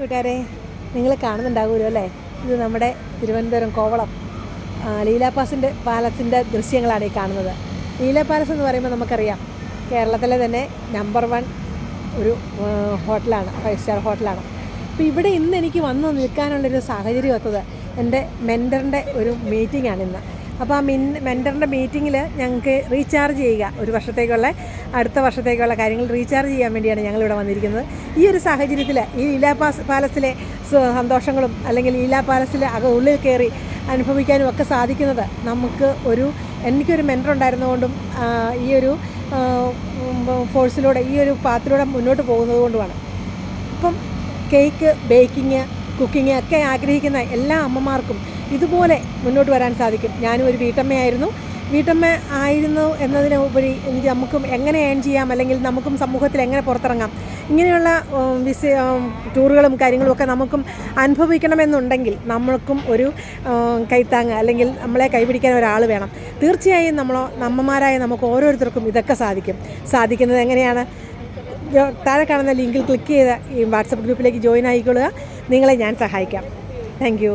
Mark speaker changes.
Speaker 1: കൂട്ടുകാരെ, നിങ്ങൾ കാണുന്നുണ്ടാകുമല്ലോ അല്ലേ? ഇത് നമ്മുടെ തിരുവനന്തപുരം കോവളം ലീല പാലസിൻ്റെ ദൃശ്യങ്ങളാണ് ഈ കാണുന്നത്. ലീല പാലസ് എന്ന് പറയുമ്പോൾ നമുക്കറിയാം, കേരളത്തിലെ തന്നെ നമ്പർ 1 ഒരു ഹോട്ടലാണ്, 5 സ്റ്റാർ ഹോട്ടലാണ്. അപ്പോൾ ഇവിടെ ഇന്ന് എനിക്ക് വന്ന് നിൽക്കാനുള്ളൊരു സാഹചര്യം ഒത്തത് എൻ്റെ മെൻറ്ററിൻ്റെ ഒരു മീറ്റിംഗാണ് ഇന്ന്. അപ്പോൾ ആ മെൻറ്ററിൻ്റെ മീറ്റിങ്ങിൽ ഞങ്ങൾക്ക് റീചാർജ് ചെയ്യുക, ഒരു വർഷത്തേക്കുള്ള അടുത്ത വർഷത്തേക്കുള്ള കാര്യങ്ങൾ റീചാർജ് ചെയ്യാൻ വേണ്ടിയാണ് ഞങ്ങളിവിടെ വന്നിരിക്കുന്നത്. ഈ ഒരു സാഹചര്യത്തിൽ ഈ ലീല പാലസിലെ സന്തോഷങ്ങളും അല്ലെങ്കിൽ ലീല പാലസിൽ ഉള്ളിൽ കയറി അനുഭവിക്കാനും ഒക്കെ സാധിക്കുന്നത് എനിക്കൊരു മെൻറ്റർ ഉണ്ടായിരുന്നതുകൊണ്ടും ഈ ഒരു ഫോഴ്സിലൂടെ, ഈ ഒരു പാത്തിലൂടെ മുന്നോട്ട് പോകുന്നത് കൊണ്ടുമാണ്. ഇപ്പം കേക്ക്, ബേക്കിങ്, കുക്കിങ് ഒക്കെ ആഗ്രഹിക്കുന്ന എല്ലാ അമ്മമാർക്കും ഇതുപോലെ മുന്നോട്ട് വരാൻ സാധിക്കും. ഞാനും ഒരു വീട്ടമ്മ ആയിരുന്നു എന്നതിനുപരി നമുക്കും എങ്ങനെ ഏൺ ചെയ്യാം, അല്ലെങ്കിൽ നമുക്കും സമൂഹത്തിൽ എങ്ങനെ പുറത്തിറങ്ങാം, ഇങ്ങനെയുള്ള ടൂറുകളും കാര്യങ്ങളും ഒക്കെ നമുക്കും അനുഭവിക്കണമെന്നുണ്ടെങ്കിൽ നമ്മൾക്കും ഒരു കൈത്താങ്ങ് അല്ലെങ്കിൽ നമ്മളെ കൈപിടിക്കാൻ ഒരാൾ വേണം. തീർച്ചയായും അമ്മമാരായ നമുക്ക് ഓരോരുത്തർക്കും ഇതൊക്കെ സാധിക്കുന്നത് എങ്ങനെയാണ്? താഴെ കാണുന്ന ലിങ്കിൽ ക്ലിക്ക് ചെയ്ത് ഈ വാട്സപ്പ് ഗ്രൂപ്പിലേക്ക് ജോയിൻ ആയിക്കൊള്ളുക. നിങ്ങളെ ഞാൻ സഹായിക്കാം. Thank you.